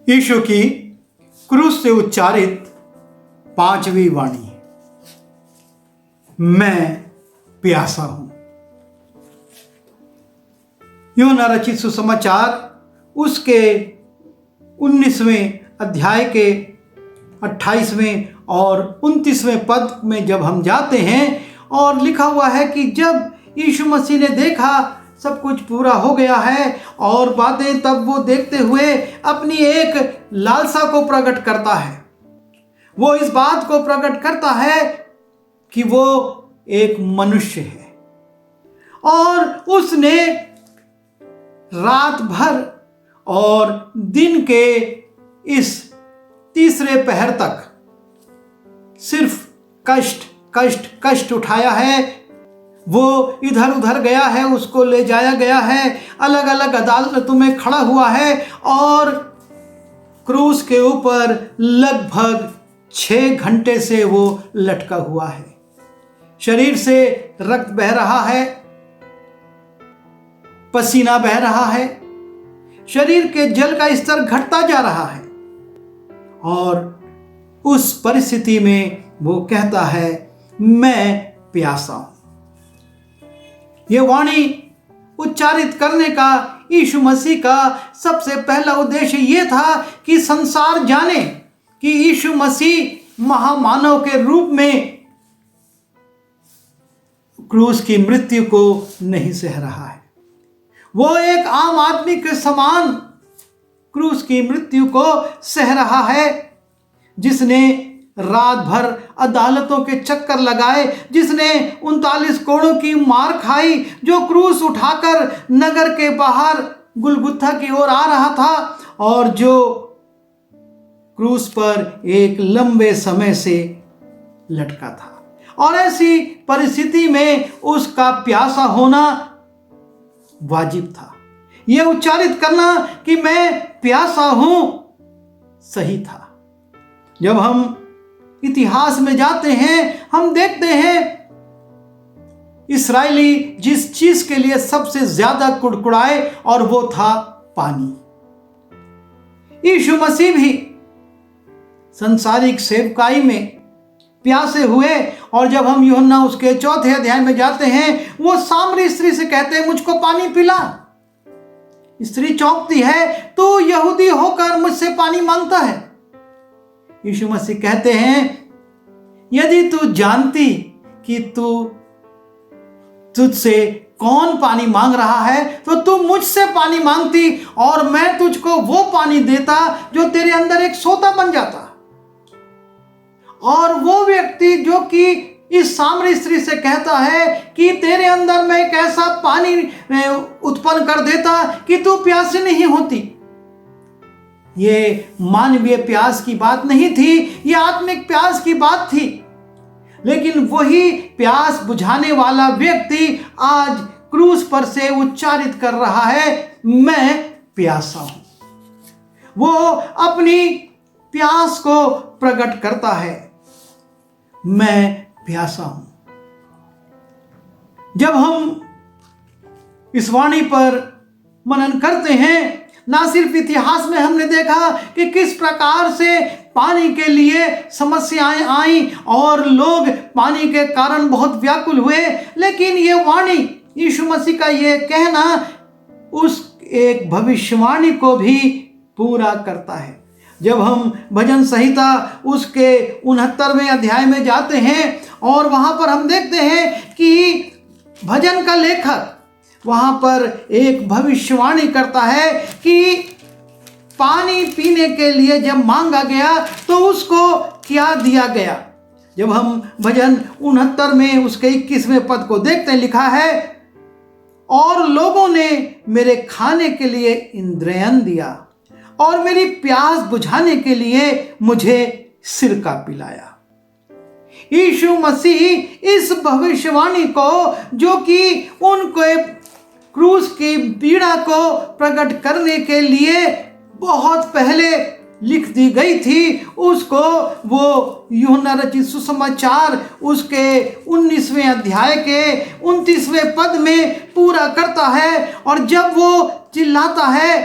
यीशु की क्रूस से उच्चारित पांचवी वाणी, मैं प्यासा हूं। यूहन्ना रचित सुसमाचार उसके 19वें अध्याय के 28वें और 29वें पद में जब हम जाते हैं और लिखा हुआ है कि जब यीशु मसीह ने देखा सब कुछ पूरा हो गया है और बातें, तब वो देखते हुए अपनी एक लालसा को प्रकट करता है। वो इस बात को प्रकट करता है कि वो एक मनुष्य है और उसने रात भर और दिन के इस तीसरे पहर तक सिर्फ कष्ट उठाया है। वो इधर उधर गया है, उसको ले जाया गया है, अलग अलग अदालतों में खड़ा हुआ है और क्रूस के ऊपर लगभग 6 घंटे से वो लटका हुआ है। शरीर से रक्त बह रहा है, पसीना बह रहा है, शरीर के जल का स्तर घटता जा रहा है और उस परिस्थिति में वो कहता है, मैं प्यासा हूं। ये वाणी उच्चारित करने का यीशु मसीह का सबसे पहला उद्देश्य ये था कि संसार जाने कि यीशु मसीह महामानव के रूप में क्रूस की मृत्यु को नहीं सह रहा है। वो एक आम आदमी के समान क्रूस की मृत्यु को सह रहा है, जिसने रात भर अदालतों के चक्कर लगाए, जिसने 39 कोड़ों की मार खाई, जो क्रूस उठाकर नगर के बाहर गुलगुथा की ओर आ रहा था और जो क्रूस पर एक लंबे समय से लटका था। और ऐसी परिस्थिति में उसका प्यासा होना वाजिब था। यह उच्चारित करना कि मैं प्यासा हूं सही था। जब हम इतिहास में जाते हैं, हम देखते हैं इस्राएली जिस चीज के लिए सबसे ज्यादा कुड़कुड़ाए और वो था पानी। यीशु मसीह भी संसारिक सेवकाई में प्यासे हुए और जब हम यूहन्ना उसके 4 अध्याय में जाते हैं, वो सामरी स्त्री से कहते हैं, मुझको पानी पिला। स्त्री चौंकती है, तो यहूदी होकर मुझसे पानी मांगता है। यीशु मसीह कहते हैं, यदि तू जानती कि तुझसे कौन पानी मांग रहा है तो तू मुझसे पानी मांगती और मैं तुझको वो पानी देता जो तेरे अंदर एक सोता बन जाता। और वो व्यक्ति जो कि इस सामरी स्त्री से कहता है कि तेरे अंदर मैं एक ऐसा पानी उत्पन्न कर देता कि तू प्यासी नहीं होती। ये मानवीय प्यास की बात नहीं थी, ये आत्मिक प्यास की बात थी। लेकिन वही प्यास बुझाने वाला व्यक्ति आज क्रूस पर से उच्चारित कर रहा है, मैं प्यासा हूं। वो अपनी प्यास को प्रकट करता है, मैं प्यासा हूं। जब हम इस वाणी पर मनन करते हैं, ना सिर्फ इतिहास में हमने देखा कि किस प्रकार से पानी के लिए समस्याएं आई और लोग पानी के कारण बहुत व्याकुल हुए, लेकिन ये वाणी यीशु मसीह का ये कहना उस एक भविष्यवाणी को भी पूरा करता है। जब हम भजन संहिता उसके 69वें अध्याय में जाते हैं और वहां पर हम देखते हैं कि भजन का लेखक वहां पर एक भविष्यवाणी करता है कि पानी पीने के लिए जब मांगा गया तो उसको क्या दिया गया। जब हम भजन 69 में उसके 21वें पद को देखते हैं, लिखा है, और लोगों ने मेरे खाने के लिए इंद्रियन दिया और मेरी प्यास बुझाने के लिए मुझे सिरका पिलाया। यीशु मसीह इस भविष्यवाणी को, जो कि उनको क्रूस की पीड़ा को प्रकट करने के लिए बहुत पहले लिख दी गई थी, उसको वो यूहन्ना रचित सुसमाचार उसके 19वें अध्याय के 29वें पद में पूरा करता है। और जब वो चिल्लाता है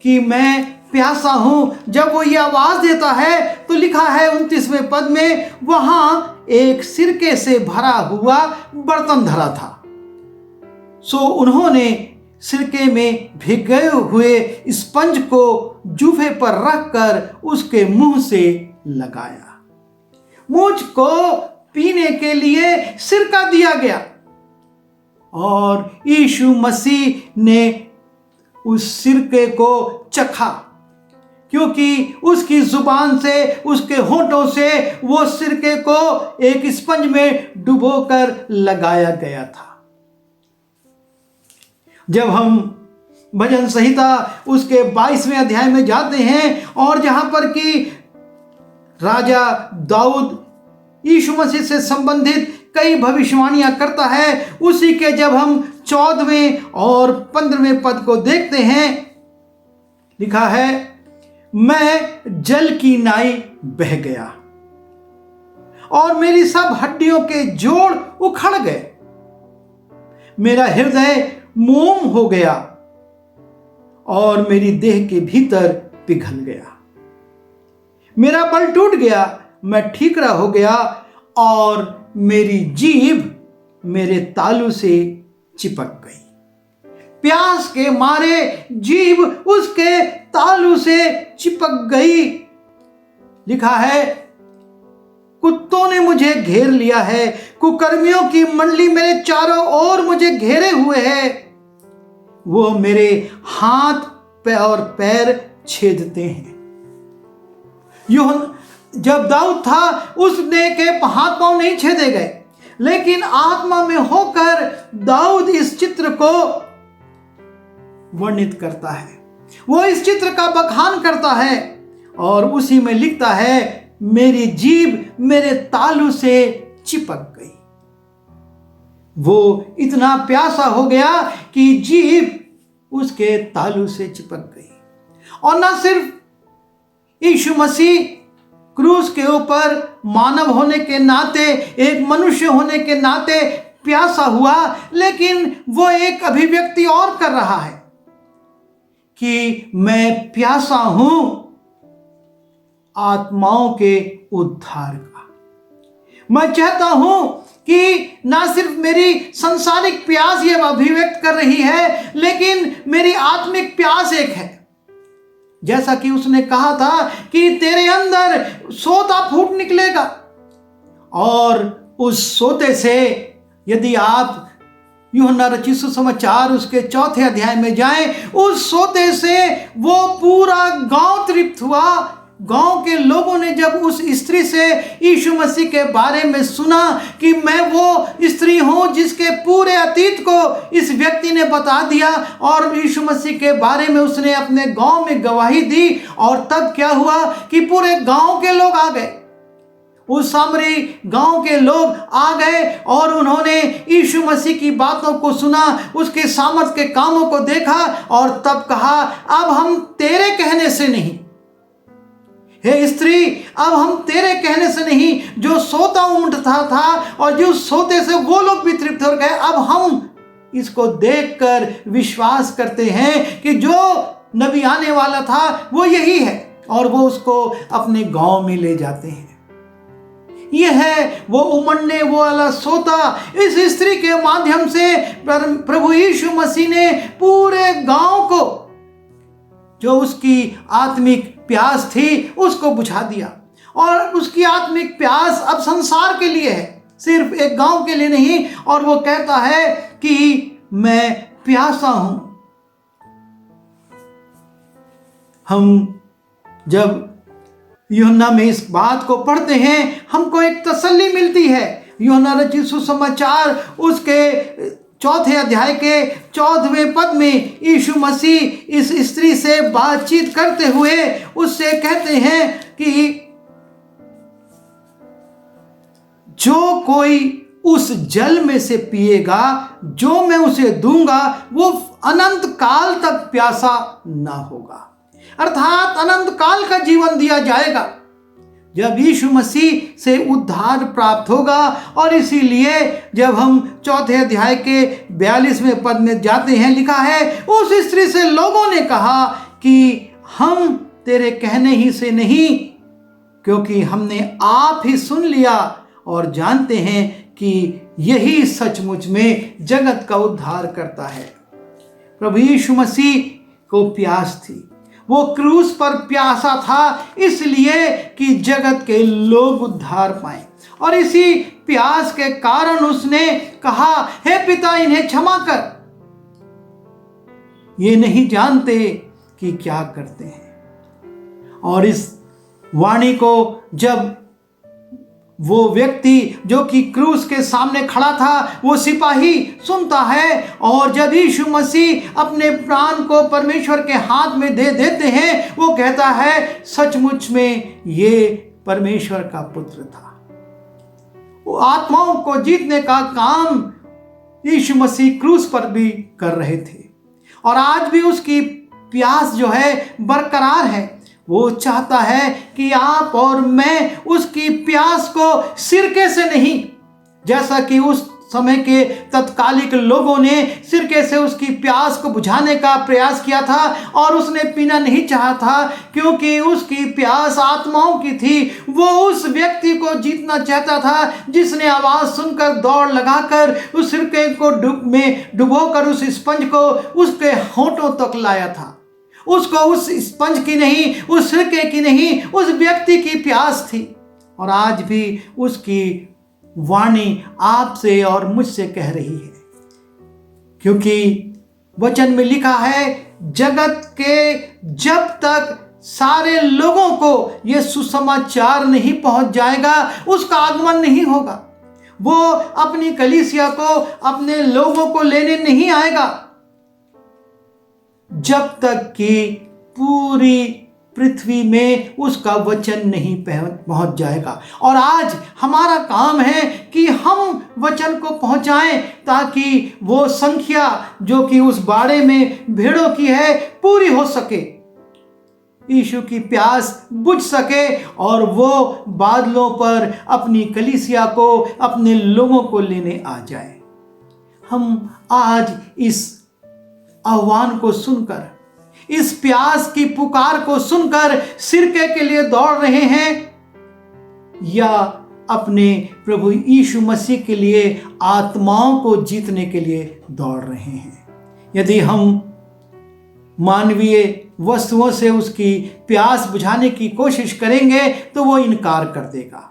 कि मैं प्यासा हूं। जब वो ये आवाज देता है तो लिखा है 29वें पद में, वहां एक सिरके से भरा हुआ बर्तन धरा था। सो उन्होंने सिरके में भिगे हुए स्पंज को जूफे पर रखकर उसके मुंह से लगाया। मुझको पीने के लिए सिरका दिया गया और यीशु मसीह ने उस सिरके को चखा, क्योंकि उसकी जुबान से, उसके होंठों से वो सिरके को एक स्पंज में डुबोकर लगाया गया था। जब हम भजन संहिता उसके 22वें अध्याय में जाते हैं और जहां पर कि राजा दाऊद यीशु मसीह से संबंधित कई भविष्यवाणियां करता है, उसी के जब हम 14वें और 15वें पद को देखते हैं, लिखा है, मैं जल की नाई बह गया और मेरी सब हड्डियों के जोड़ उखड़ गए। मेरा हृदय मोम हो गया और मेरी देह के भीतर पिघल गया। मेरा बल टूट गया, मैं ठीकरा हो गया और मेरी जीभ मेरे तालू से चिपक गई। प्यास के मारे जीभ उसके तालू से चिपक गई। लिखा है, कुत्तों ने मुझे घेर लिया है, कुकर्मियों की मंडली मेरे चारों ओर मुझे घेरे हुए है। वो मेरे हाथ और पैर छेदते हैं। जब दाऊद था उसने के हाथ पांव नहीं छेदे गए, लेकिन आत्मा में होकर दाऊद इस चित्र को वर्णित करता है। वो इस चित्र का बखान करता है और उसी में लिखता है, मेरी जीभ मेरे तालू से चिपक गई। वो इतना प्यासा हो गया कि जीभ उसके तालू से चिपक गई। और न सिर्फ यीशु मसीह क्रूस के ऊपर मानव होने के नाते, एक मनुष्य होने के नाते प्यासा हुआ, लेकिन वो एक अभिव्यक्ति और कर रहा है कि मैं प्यासा हूं आत्माओं के उद्धार का। मैं चाहता हूं कि ना सिर्फ मेरी सांसारिक प्यास ये अभिव्यक्त कर रही है, लेकिन मेरी आत्मिक प्यास एक है। जैसा कि उसने कहा था कि तेरे अंदर सोता फूट निकलेगा, और उस सोते से यदि आप यूहन्ना रचित सुसमाचार उसके 4थे अध्याय में जाएं, उस सोते से वो पूरा गांव तृप्त हुआ। गांव के लोगों ने जब उस स्त्री से यीशु मसीह के बारे में सुना कि मैं वो स्त्री हूं जिसके पूरे अतीत को इस व्यक्ति ने बता दिया, और यीशु मसीह के बारे में उसने अपने गांव में गवाही दी, और तब क्या हुआ कि पूरे गांव के लोग आ गए। उस सामरी गांव के लोग आ गए और उन्होंने यीशु मसीह की बातों को सुना, उसके सामर्थ के कामों को देखा, और तब कहा, अब हम तेरे कहने से नहीं, हे स्त्री, अब हम तेरे कहने से नहीं, जो सोता उठता था और जो सोते से वो लोग भी तृप्त हो गए, अब हम इसको देखकर विश्वास करते हैं कि जो नबी आने वाला था वो यही है, और वो उसको अपने गांव में ले जाते हैं। यह है वो उमड़ने वो वाला सोता। इस स्त्री के माध्यम से प्रभु यीशु मसीह ने पूरे गांव को, जो उसकी आत्मिक प्यास थी, उसको बुझा दिया। और उसकी आत्मिक प्यास अब संसार के लिए है, सिर्फ एक गांव के लिए नहीं। और वो कहता है कि मैं प्यासा हूं। हम जब यूहन्ना में इस बात को पढ़ते हैं, हमको एक तसल्ली मिलती है। यूहन्ना रचित सुसमाचार उसके 4थे अध्याय के 14वें पद में यीशु मसीह इस स्त्री से बातचीत करते हुए उससे कहते हैं कि जो कोई उस जल में से पिएगा जो मैं उसे दूंगा, वो अनंत काल तक प्यासा ना होगा। अर्थात अनंत काल का जीवन दिया जाएगा जब यीशु मसीह से उद्धार प्राप्त होगा। और इसीलिए जब हम 4थे अध्याय के 42वें पद में जाते हैं, लिखा है, उस स्त्री से लोगों ने कहा कि हम तेरे कहने ही से नहीं, क्योंकि हमने आप ही सुन लिया और जानते हैं कि यही सचमुच में जगत का उद्धार करता है। प्रभु यीशु मसीह को प्यास थी, वो क्रूस पर प्यासा था इसलिए कि जगत के लोग उद्धार पाएं, और इसी प्यास के कारण उसने कहा, हे पिता इन्हें क्षमा कर, ये नहीं जानते कि क्या करते हैं। और इस वाणी को जब वो व्यक्ति जो कि क्रूस के सामने खड़ा था, वो सिपाही सुनता है, और जब यीशु मसीह अपने प्राण को परमेश्वर के हाथ में दे देते हैं, वो कहता है सचमुच में ये परमेश्वर का पुत्र था। वो आत्माओं को जीतने का काम यीशु मसीह क्रूस पर भी कर रहे थे, और आज भी उसकी प्यास जो है बरकरार है। वो चाहता है कि आप और मैं उसकी प्यास को सिरके से नहीं, जैसा कि उस समय के तत्कालिक लोगों ने सिरके से उसकी प्यास को बुझाने का प्रयास किया था, और उसने पीना नहीं चाहा था क्योंकि उसकी प्यास आत्माओं की थी। वो उस व्यक्ति को जीतना चाहता था जिसने आवाज़ सुनकर दौड़ लगाकर उस सिरके को डुबोकर उस स्पंज को उसके होंठों तक लाया था। उसको उस स्पंज की नहीं, उस सिरके की नहीं, उस व्यक्ति की प्यास थी। और आज भी उसकी वाणी आपसे और मुझसे कह रही है, क्योंकि वचन में लिखा है जगत के जब तक सारे लोगों को यह सुसमाचार नहीं पहुंच जाएगा, उसका आगमन नहीं होगा। वो अपनी कलीसिया को, अपने लोगों को लेने नहीं आएगा जब तक कि पूरी पृथ्वी में उसका वचन नहीं पहुंच जाएगा। और आज हमारा काम है कि हम वचन को पहुंचाएं, ताकि वो संख्या जो कि उस बाड़े में भेड़ों की है पूरी हो सके, यीशु की प्यास बुझ सके, और वो बादलों पर अपनी कलीसिया को, अपने लोगों को लेने आ जाए। हम आज इस आह्वान को सुनकर, इस प्यास की पुकार को सुनकर सिरके के लिए दौड़ रहे हैं, या अपने प्रभु यीशु मसीह के लिए आत्माओं को जीतने के लिए दौड़ रहे हैं। यदि हम मानवीय वस्तुओं से उसकी प्यास बुझाने की कोशिश करेंगे तो वो इनकार कर देगा,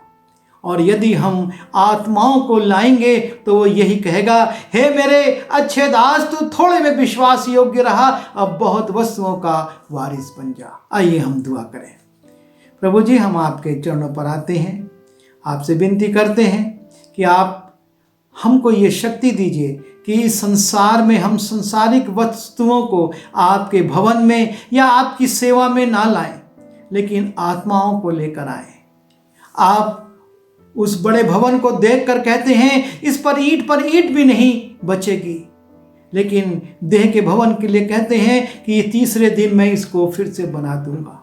और यदि हम आत्माओं को लाएंगे तो वो यही कहेगा, हे मेरे अच्छे दास, तू थोड़े में विश्वास योग्य रहा, अब बहुत वस्तुओं का वारिस बन जा। आइए हम दुआ करें। प्रभु जी, हम आपके चरणों पर आते हैं, आपसे विनती करते हैं कि आप हमको ये शक्ति दीजिए कि इस संसार में हम संसारिक वस्तुओं को आपके भवन में या आपकी सेवा में ना लाएं, लेकिन आत्माओं को लेकर आएं। आप उस बड़े भवन को देखकर कहते हैं इस पर ईंट भी नहीं बचेगी, लेकिन देह के भवन के लिए कहते हैं कि तीसरे दिन मैं इसको फिर से बना दूंगा।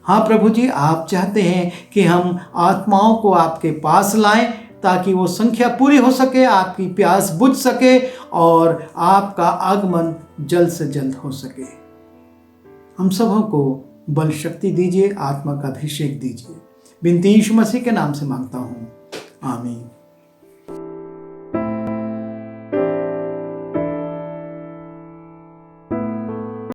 हाँ प्रभु जी, आप चाहते हैं कि हम आत्माओं को आपके पास लाएं, ताकि वो संख्या पूरी हो सके, आपकी प्यास बुझ सके, और आपका आगमन जल्द से जल्द हो सके। हम सबों को बल शक्ति दीजिए, आत्मा का अभिषेक दीजिए। विनती यीशु मसीह के नाम से मांगता हूँ, आमीन।